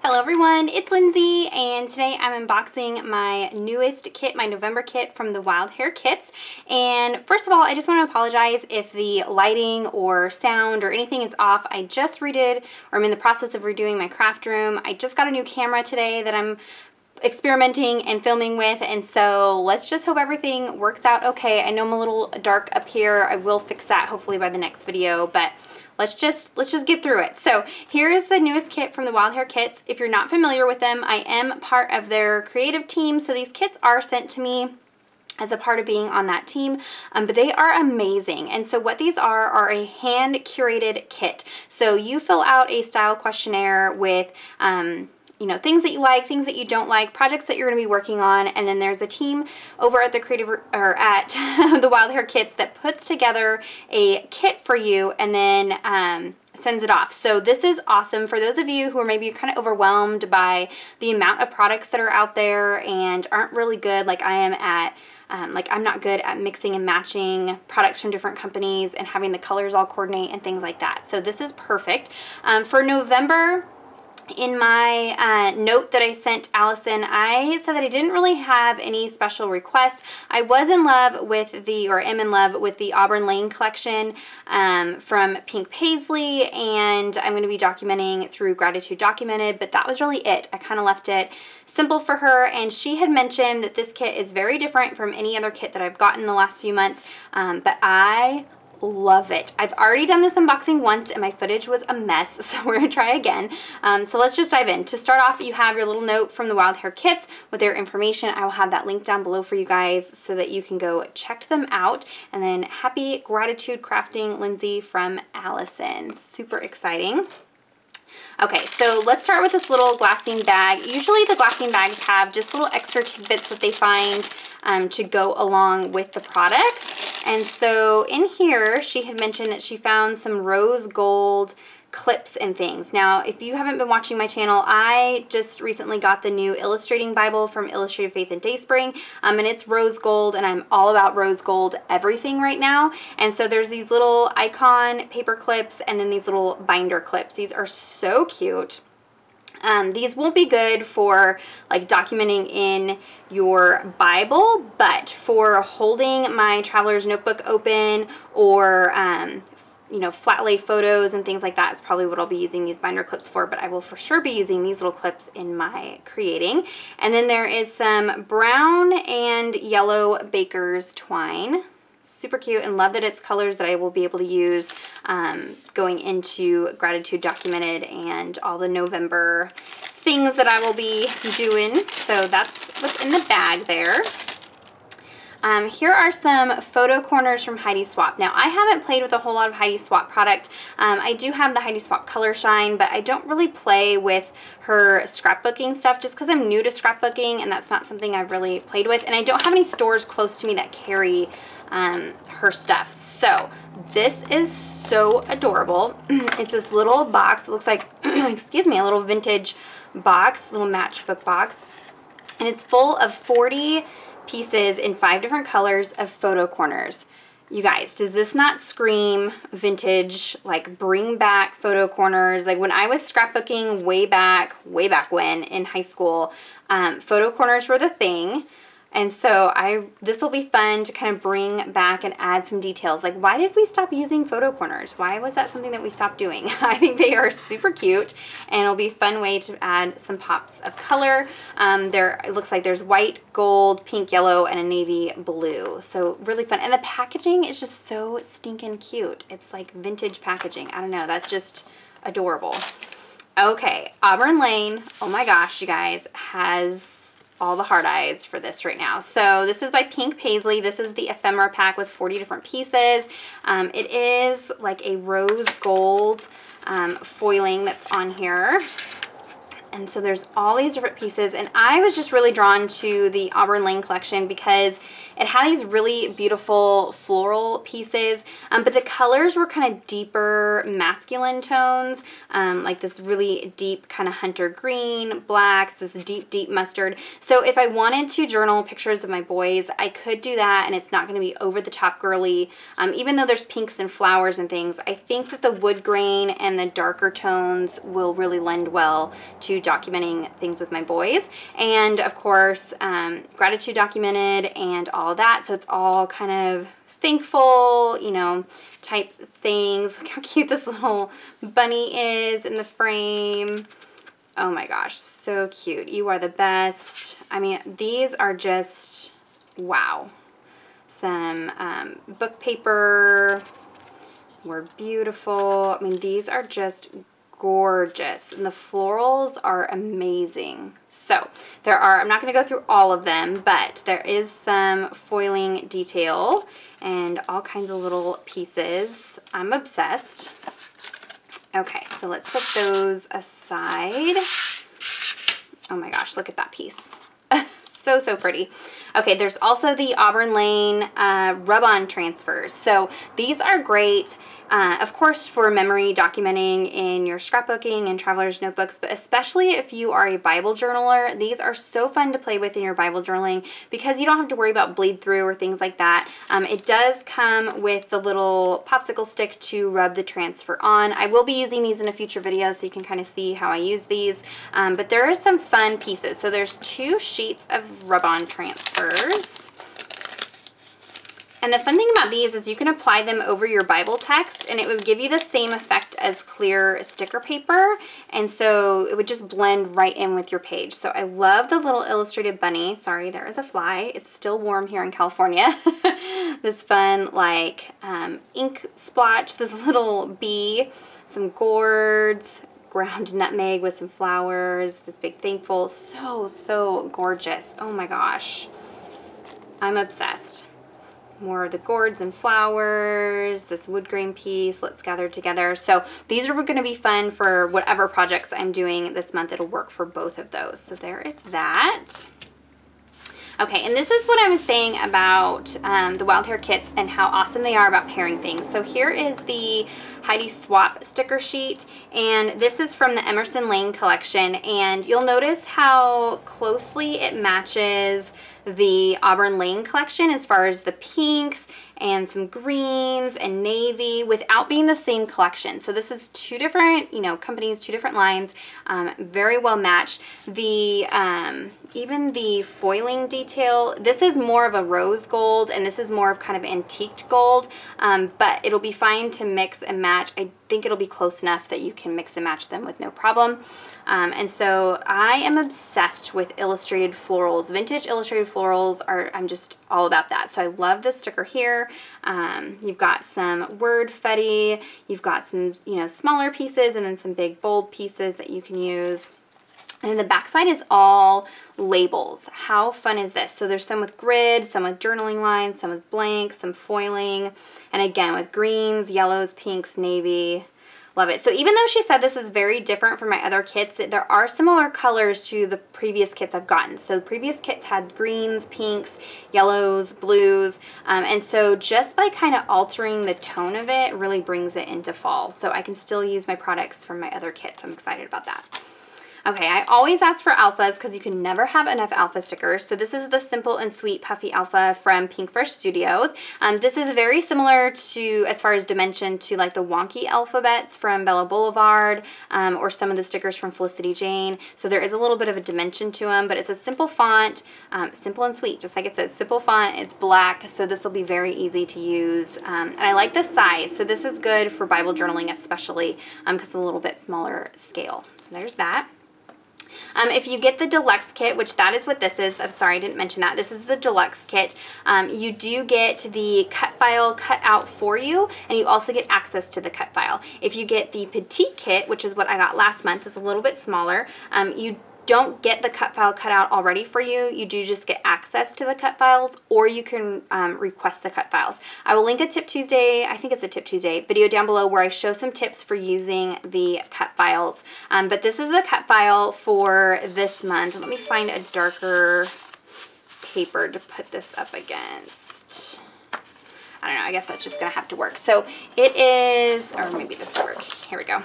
Hello everyone, it's Lindsay, and today I'm unboxing my newest kit, my November kit from the Wild Hare Kits. And first of all, I just want to apologize if the lighting or sound or anything is off. I just redid, or I'm in the process of redoing my craft room. I just got a new camera today that I'm experimenting and filming with, and so let's just hope everything works out okay. I know I'm a little dark up here. I will fix that hopefully by the next video, but let's just get through it. So here is the newest kit from the Wild Hare Kits. If you're not familiar with them, I am part of their creative team, so these kits are sent to me as a part of being on that team, but they are amazing. And so what these are a hand curated kit. So you fill out a style questionnaire with you know, things that you like, things that you don't like, projects that you're going to be working on, and then there's a team over at the the Wild Hare Kits that puts together a kit for you and then sends it off. So this is awesome for those of you who are maybe kind of overwhelmed by the amount of products that are out there and aren't really good like I am at I'm not good at mixing and matching products from different companies and having the colors all coordinate and things like that. So this is perfect. For November, in my note that I sent Allison, I said that I didn't really have any special requests. I was in love with am in love with the Auburn Lane collection from Pink Paisley, and I'm going to be documenting through Gratitude Documented, but that was really it. I kind of left it simple for her, and she had mentioned that this kit is very different from any other kit that I've gotten in the last few months, but I love it. I've already done this unboxing once and my footage was a mess, so we're gonna try again. So let's just dive in. To start off, you have your little note from the Wild Hare Kits with their information. I will have that link down below for you guys so that you can go check them out. And then happy gratitude crafting, Lindsay, from Allison. Super exciting. Okay, so let's start with this little glassine bag. Usually the glassine bags have just little extra tidbits that they find to go along with the products. And so in here, she had mentioned that she found some rose gold clips and things. Now, if you haven't been watching my channel, I just recently got the new illustrating Bible from Illustrated Faith and Dayspring, and it's rose gold, and I'm all about rose gold everything right now. And so there's these little icon paper clips and then these little binder clips. These are so cute. These won't be good for like documenting in your Bible, but for holding my traveler's notebook open or you know, flat lay photos and things like that is probably what I'll be using these binder clips for, but I will for sure be using these little clips in my creating. And then there is some brown and yellow baker's twine. Super cute, and love that it's colors that I will be able to use going into Gratitude Documented and all the November things that I will be doing. So that's what's in the bag there. Here are some photo corners from Heidi Swapp. Now, I haven't played with a whole lot of Heidi Swapp product. I do have the Heidi Swapp Color Shine, but I don't really play with her scrapbooking stuff just because I'm new to scrapbooking and that's not something I've really played with. And I don't have any stores close to me that carry her stuff. So this is so adorable. It's this little box. It looks like, excuse me, a little vintage box, little matchbook box. And it's full of 40 pieces in 5 different colors of photo corners. You guys, does this not scream vintage, like bring back photo corners? Like when I was scrapbooking way back when in high school, photo corners were the thing. And so this will be fun to kind of bring back and add some details. Like, why did we stop using photo corners? Why was that something that we stopped doing? I think they are super cute, and it'll be a fun way to add some pops of color. It looks like there's white, gold, pink, yellow, and a navy blue. So really fun. And the packaging is just so stinking cute. It's like vintage packaging. I don't know. That's just adorable. Okay, Auburn Lane. Oh my gosh, you guys, has all the hard eyes for this right now. So this is by Pink Paisley. This is the ephemera pack with 40 different pieces. It is like a rose gold foiling that's on here. And so there's all these different pieces, and I was just really drawn to the Auburn Lane collection because it had these really beautiful floral pieces, but the colors were kind of deeper masculine tones, like this really deep kind of hunter green, blacks, this deep mustard. So if I wanted to journal pictures of my boys, I could do that, and it's not going to be over the top girly. Even though there's pinks and flowers and things, I think that the wood grain and the darker tones will really lend well to documenting things with my boys, and of course gratitude documented and all of that. So it's all kind of thankful, you know, type sayings. Look how cute this little bunny is in the frame. Oh my gosh, so cute. You are the best. I mean, these are just wow. Some book paper. We're beautiful. I mean, these are just gorgeous, and the florals are amazing. So there are, I'm not going to go through all of them, but there is some foiling detail and all kinds of little pieces. I'm obsessed. Okay, so let's set those aside. Oh my gosh, look at that piece. So, so pretty. Okay, there's also the Auburn Lane rub-on transfers. So these are great, of course, for memory documenting in your scrapbooking and traveler's notebooks, but especially if you are a Bible journaler, these are so fun to play with in your Bible journaling because you don't have to worry about bleed through or things like that. It does come with the little popsicle stick to rub the transfer on. I will be using these in a future video so you can kind of see how I use these, but there are some fun pieces. So there's 2 sheets of rub-on transfers. And the fun thing about these is you can apply them over your Bible text and it would give you the same effect as clear sticker paper, and so it would just blend right in with your page. So I love the little illustrated bunny. Sorry, there is a fly. It's still warm here in California. This fun like ink splotch, this little bee, some gourds, ground nutmeg with some flowers, this big thankful. So, so gorgeous. Oh my gosh. I'm obsessed. More of the gourds and flowers, this wood grain piece, let's gather together. So these are going to be fun for whatever projects I'm doing this month. It'll work for both of those. So there is that. Okay, and this is what I was saying about the Wild Hare Kits and how awesome they are about pairing things. So here is the Heidi Swap sticker sheet, and this is from the Emerson Lane collection, and you'll notice how closely it matches the Auburn Lane collection as far as the pinks and some greens and navy without being the same collection. So this is 2 different, you know, companies, 2 different lines, very well matched. The even the foiling detail, this is more of a rose gold and this is more of kind of antiqued gold, but it'll be fine to mix and match. I think it'll be close enough that you can mix and match them with no problem. And so I am obsessed with illustrated florals. Vintage illustrated florals are, I'm just all about that. So I love this sticker here. You've got some word fetty, you've got some, you know, smaller pieces and then some big bold pieces that you can use. And then the backside is all labels. How fun is this? So there's some with grid, some with journaling lines, some with blank, some foiling, and again with greens, yellows, pinks, navy. Love it. So even though she said this is very different from my other kits, there are similar colors to the previous kits I've gotten. So the previous kits had greens, pinks, yellows, blues, and so just by kind of altering the tone of it really brings it into fall. So I can still use my products from my other kits. I'm excited about that. Okay, I always ask for alphas because you can never have enough alpha stickers. So this is the Simple and Sweet Puffy Alpha from Pinkfresh Studios. This is very similar to, as far as dimension, to like the wonky alphabets from Bella Boulevard, or some of the stickers from Felicity Jane. So there is a little bit of a dimension to them, but it's a simple font, simple and sweet, just like it says, simple font. It's black, so this will be very easy to use. And I like the size, so this is good for Bible journaling especially, because it's a little bit smaller scale. So there's that. If you get the deluxe kit, which that is what this is, I'm sorry I didn't mention that, this is the deluxe kit, you do get the cut file cut out for you, and you also get access to the cut file. If you get the petite kit, which is what I got last month, it's a little bit smaller, you don't get the cut file cut out already for you. You do just get access to the cut files, or you can request the cut files. I will link a Tip Tuesday, I think it's a Tip Tuesday video down below where I show some tips for using the cut files. But this is the cut file for this month. Let me find a darker paper to put this up against. I don't know, I guess that's just gonna have to work. So it is, or maybe this will work. Here we go.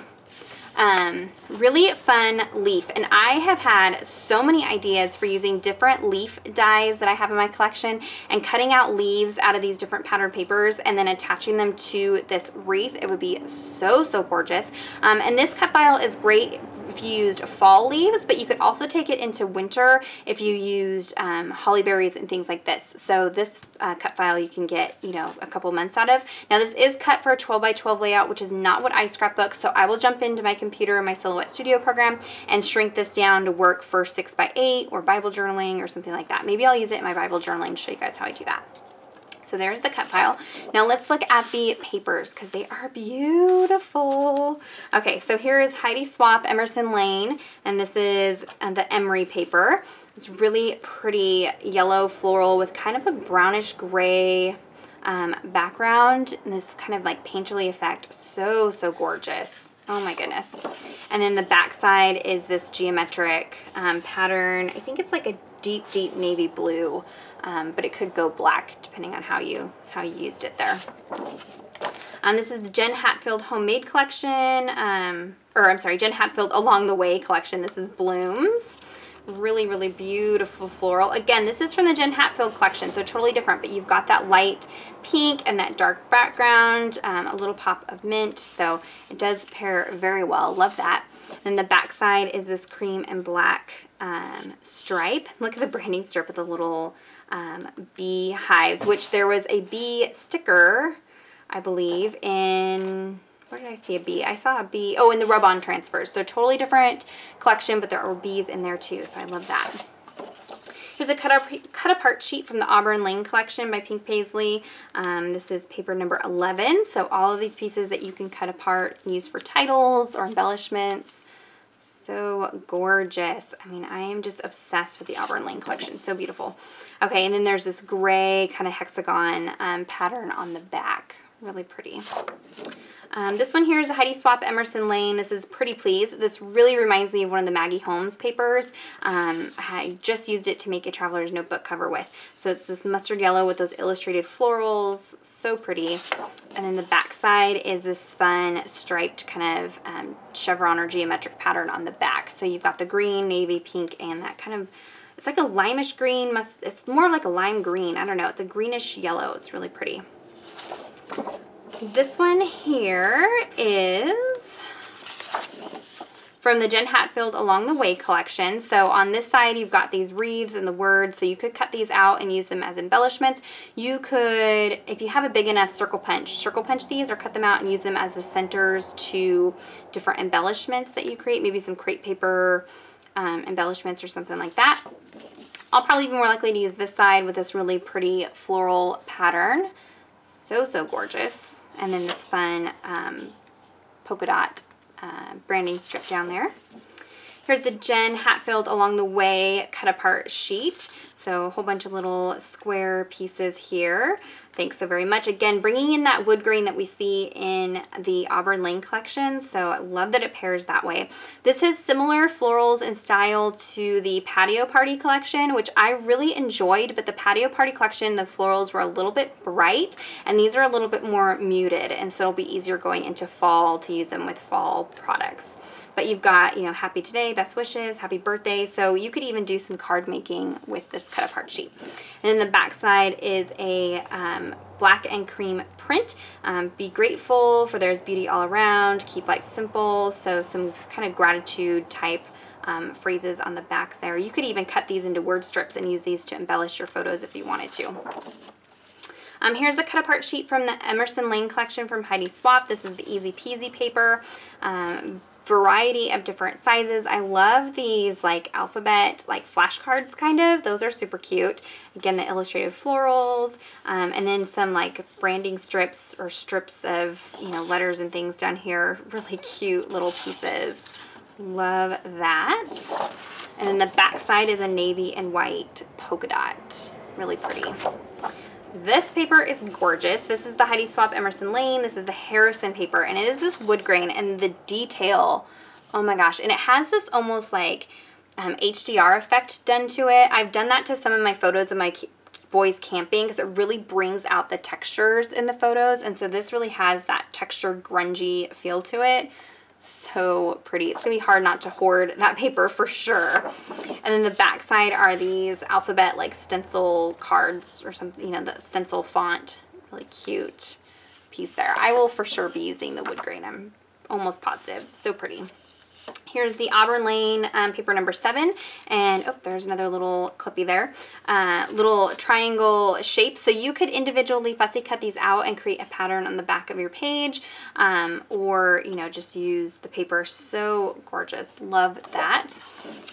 Really fun leaf, and I have had so many ideas for using different leaf dies that I have in my collection and cutting out leaves out of these different patterned papers and then attaching them to this wreath. It would be so, so gorgeous. And this cut file is great if you used fall leaves, but you could also take it into winter if you used holly berries and things like this. So this cut file you can get, you know, a couple months out of. Now this is cut for a 12 by 12 layout, which is not what I scrapbook, so I will jump into my computer in my Silhouette Studio program and shrink this down to work for 6 by 8 or Bible journaling or something like that. Maybe I'll use it in my Bible journaling to show you guys how I do that. So there's the cut file. Now let's look at the papers because they are beautiful. Okay, so here is Heidi Swapp Emerson Lane, and this is the emery paper. It's really pretty yellow floral with kind of a brownish gray background, and this kind of like painterly effect. So gorgeous. Oh my goodness. And then the back side is this geometric pattern. I think it's like a deep navy blue. But it could go black depending on how you used it there. This is the Jen Hatfield Homemade Collection, or I'm sorry, Jen Hatfield Along the Way Collection. This is Blooms. Really beautiful floral. Again, this is from the Jen Hatfield collection, so totally different, but you've got that light pink and that dark background, a little pop of mint, so it does pair very well. Love that. And the back side is this cream and black stripe. Look at the branding strip with the little bee hives, which there was a bee sticker, I believe, in, where did I see a bee? I saw a bee, oh, in the rub-on transfers. So totally different collection, but there are bees in there too, so I love that. Here's a cut apart sheet from the Auburn Lane collection by Pink Paisley. This is paper number 11, so all of these pieces that you can cut apart and use for titles or embellishments. So gorgeous. I mean, I am just obsessed with the Auburn Lane collection. So beautiful. Okay, and then there's this gray kind of hexagon pattern on the back. Really pretty. This one here is the Heidi Swapp Emerson Lane. This is Pretty Please. This really reminds me of one of the Maggie Holmes papers. I just used it to make a traveler's notebook cover with. So it's this mustard yellow with those illustrated florals. So pretty. And then the back side is this fun striped kind of chevron or geometric pattern on the back. So you've got the green, navy, pink, and that kind of, it's like a limeish green. It's more like a lime green. I don't know. It's a greenish yellow. It's really pretty. This one here is from the Jen Hatfield Along the Way collection. So on this side, you've got these wreaths and the words, so you could cut these out and use them as embellishments. You could, if you have a big enough circle punch these or cut them out and use them as the centers to different embellishments that you create, maybe some crepe paper embellishments or something like that. I'll probably be more likely to use this side with this really pretty floral pattern. So gorgeous. And then this fun polka dot branding strip down there. Here's the Jen Hatfield Along the Way cut apart sheet. So a whole bunch of little square pieces here. Thanks so very much. Again, bringing in that wood grain that we see in the Auburn Lane collection. So I love that it pairs that way. This has similar florals and style to the Patio Party collection, which I really enjoyed, but the Patio Party collection, the florals were a little bit bright, and these are a little bit more muted, and so it'll be easier going into fall to use them with fall products. But you've got, you know, happy today, best wishes, happy birthday. So you could even do some card making with this cut apart sheet. And then the back side is a black and cream print. Be grateful, for there's beauty all around. Keep life simple. So some kind of gratitude type phrases on the back there. You could even cut these into word strips and use these to embellish your photos if you wanted to. Here's the cut apart sheet from the Emerson Lane collection from Heidi Swapp. This is the Easy Peasy paper. Variety of different sizes. I love these like alphabet like flashcards kind of. Those are super cute. Again, the illustrated florals, and then some like branding strips or strips of, you know, letters and things down here. Really cute little pieces. Love that. And then the back side is a navy and white polka dot. Really pretty. This paper is gorgeous. This is the Heidi Swapp Emerson Lane. This is the Harrison paper, and it is this wood grain, and the detail, oh my gosh, and it has this almost like HDR effect done to it. I've done that to some of my photos of my boys camping because it really brings out the textures in the photos, and so this really has that textured grungy feel to it. So pretty. It's gonna be hard not to hoard that paper for sure. And then the back side are these alphabet like stencil cards or something, you know, the stencil font. Really cute piece there. I will for sure be using the wood grain. I'm almost positive. It's so pretty. Here's the Auburn Lane paper number 7, and oh, there's another little clippy there. Little triangle shapes, so you could individually fussy cut these out and create a pattern on the back of your page, or you know, just use the paper. So gorgeous, love that.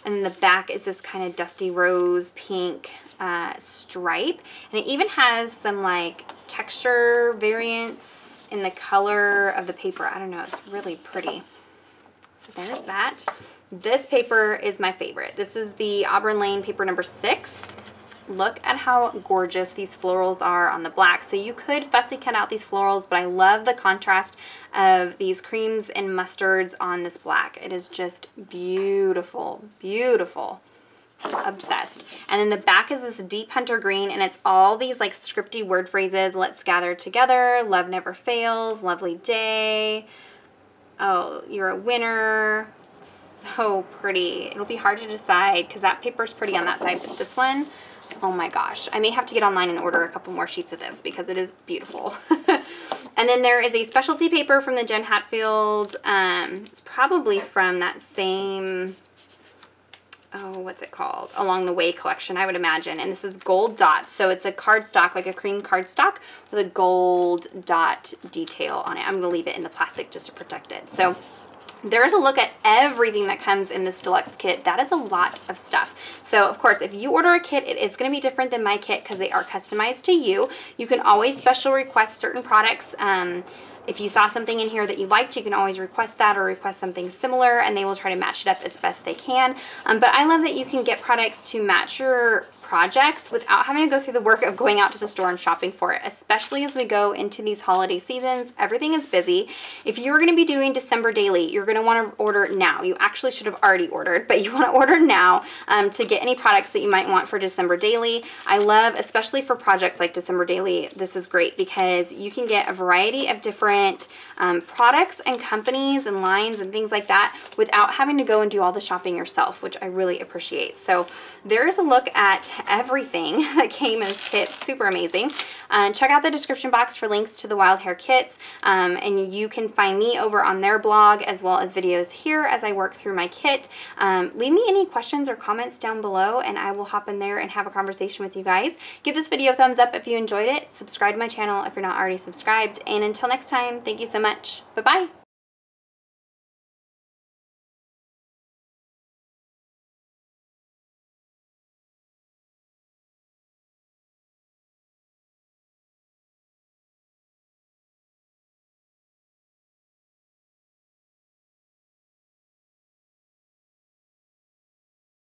And then the back is this kind of dusty rose pink stripe, and it even has some like texture variance in the color of the paper. I don't know, it's really pretty. So there's that. This paper is my favorite. This is the Auburn Lane paper number 6. Look at how gorgeous these florals are on the black. So you could fussy cut out these florals, but I love the contrast of these creams and mustards on this black. It is just beautiful, beautiful. Obsessed. And then the back is this deep hunter green, and it's all these like scripty word phrases. Let's gather together, love never fails, lovely day, oh, you're a winner. So pretty. It'll be hard to decide because that paper's pretty on that side, but this one, oh my gosh, I may have to get online and order a couple more sheets of this because it is beautiful. And then there is a specialty paper from the Jen Hatfield. It's probably from that same, oh, what's it called? Along the Way collection, I would imagine. And this is gold dots. So it's a cardstock, like a cream cardstock with a gold dot detail on it. I'm gonna leave it in the plastic just to protect it. So there's a look at everything that comes in this deluxe kit. That is a lot of stuff. So of course, if you order a kit, it is gonna be different than my kit because they are customized to you. You can always special request certain products. If you saw something in here that you liked, you can always request that or request something similar, and they will try to match it up as best they can. But I love that you can get products to match your projects without having to go through the work of going out to the store and shopping for it, especially as we go into these holiday seasons. Everything is busy. If you're going to be doing December daily, you're going to want to order now. You actually should have already ordered, but you want to order now to get any products that you might want for December daily. I love, especially for projects like December daily, this is great because you can get a variety of different products and companies and lines and things like that without having to go and do all the shopping yourself, which I really appreciate. So there's a look at everything that came in this kit. Super amazing. Check out the description box for links to the Wild Hare Kits, and you can find me over on their blog as well as videos here as I work through my kit. Leave me any questions or comments down below and I will hop in there and have a conversation with you guys. Give this video a thumbs up if you enjoyed it. Subscribe to my channel if you're not already subscribed, and until next time, thank you so much. Bye-bye.